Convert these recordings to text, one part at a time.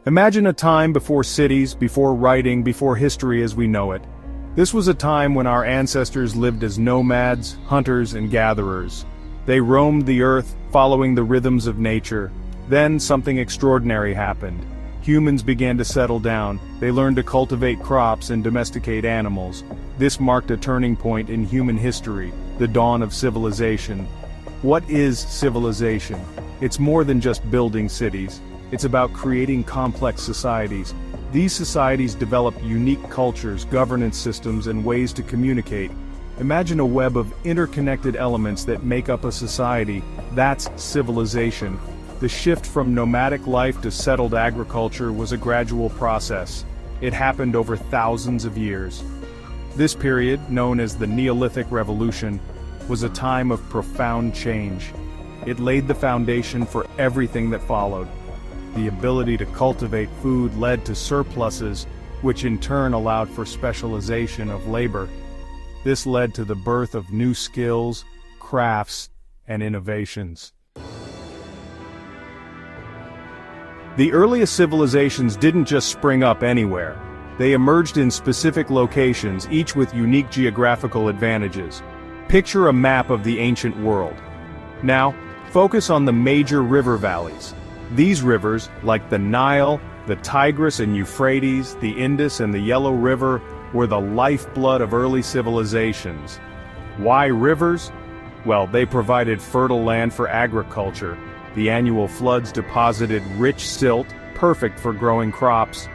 Imagine a time before cities, before writing, before history as we know it. This was a time when our ancestors lived as nomads, hunters, and gatherers. They roamed the earth, following the rhythms of nature. Then something extraordinary happened. Humans began to settle down. They learned to cultivate crops and domesticate animals. This marked a turning point in human history, the dawn of civilization. What is civilization? It's more than just building cities. It's about creating complex societies. These societies develop unique cultures, governance systems, and ways to communicate. Imagine a web of interconnected elements that make up a society. That's civilization. The shift from nomadic life to settled agriculture was a gradual process. It happened over thousands of years. This period, known as the Neolithic Revolution, was a time of profound change. It laid the foundation for everything that followed. The ability to cultivate food led to surpluses, which in turn allowed for specialization of labor. This led to the birth of new skills, crafts, and innovations. The earliest civilizations didn't just spring up anywhere. They emerged in specific locations, each with unique geographical advantages. Picture a map of the ancient world. Now, focus on the major river valleys. These rivers, like the Nile, the Tigris and Euphrates, the Indus and the Yellow River, were the lifeblood of early civilizations. Why rivers? Well, they provided fertile land for agriculture. The annual floods deposited rich silt, perfect for growing crops.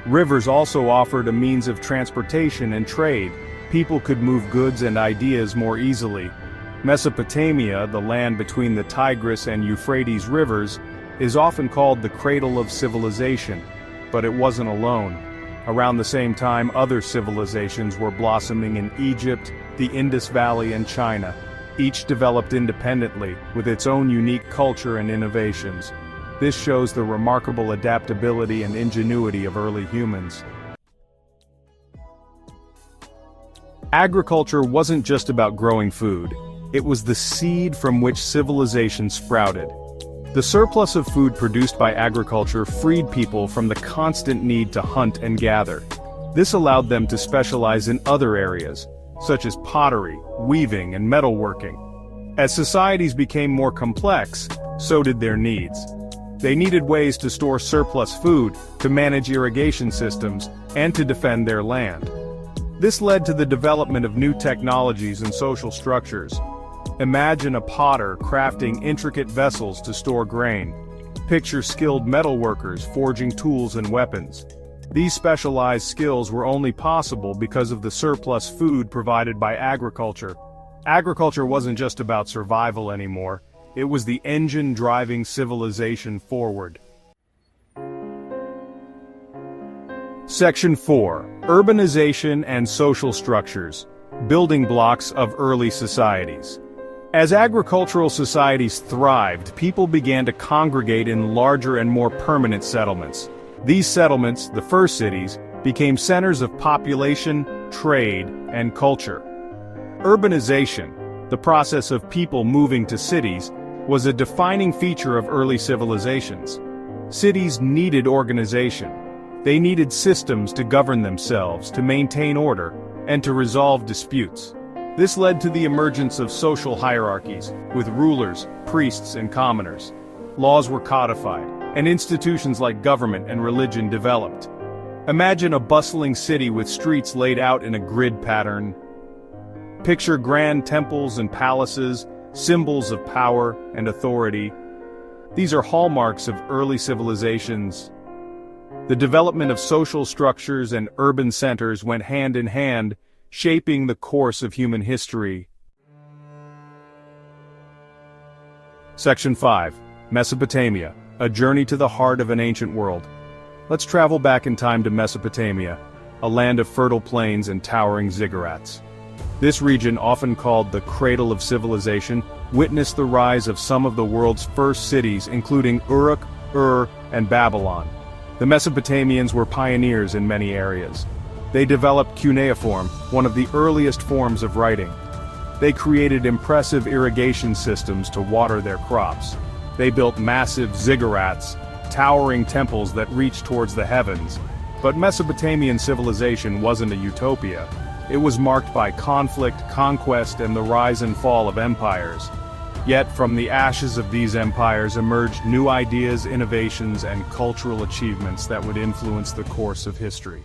Rivers also offered a means of transportation and trade. People could move goods and ideas more easily. Mesopotamia, the land between the Tigris and Euphrates rivers, is often called the cradle of civilization, but it wasn't alone. Around the same time, other civilizations were blossoming in Egypt, the Indus Valley, and China. Each developed independently, with its own unique culture and innovations. This shows the remarkable adaptability and ingenuity of early humans. Agriculture wasn't just about growing food. It was the seed from which civilization sprouted. The surplus of food produced by agriculture freed people from the constant need to hunt and gather. This allowed them to specialize in other areas, such as pottery, weaving, and metalworking. As societies became more complex, so did their needs. They needed ways to store surplus food, to manage irrigation systems, and to defend their land. This led to the development of new technologies and social structures. Imagine a potter crafting intricate vessels to store grain. Picture skilled metalworkers forging tools and weapons. These specialized skills were only possible because of the surplus food provided by agriculture. Agriculture wasn't just about survival anymore. It was the engine driving civilization forward. Section 4. Urbanization and Social Structures. Building blocks of early societies. As agricultural societies thrived, people began to congregate in larger and more permanent settlements. These settlements, the first cities, became centers of population, trade, and culture. Urbanization, the process of people moving to cities, was a defining feature of early civilizations. Cities needed organization. They needed systems to govern themselves, to maintain order, and to resolve disputes. This led to the emergence of social hierarchies, with rulers, priests, and commoners. Laws were codified, and institutions like government and religion developed. Imagine a bustling city with streets laid out in a grid pattern. Picture grand temples and palaces, symbols of power and authority. These are hallmarks of early civilizations. The development of social structures and urban centers went hand in hand, shaping the course of human history. Section 5. Mesopotamia, a journey to the heart of an ancient world. Let's travel back in time to Mesopotamia, a land of fertile plains and towering ziggurats. This region, often called the cradle of civilization, witnessed the rise of some of the world's first cities, including Uruk, Ur, and Babylon. The Mesopotamians were pioneers in many areas. They developed cuneiform, one of the earliest forms of writing. They created impressive irrigation systems to water their crops. They built massive ziggurats, towering temples that reached towards the heavens. But Mesopotamian civilization wasn't a utopia. It was marked by conflict, conquest, and the rise and fall of empires. Yet from the ashes of these empires emerged new ideas, innovations, and cultural achievements that would influence the course of history.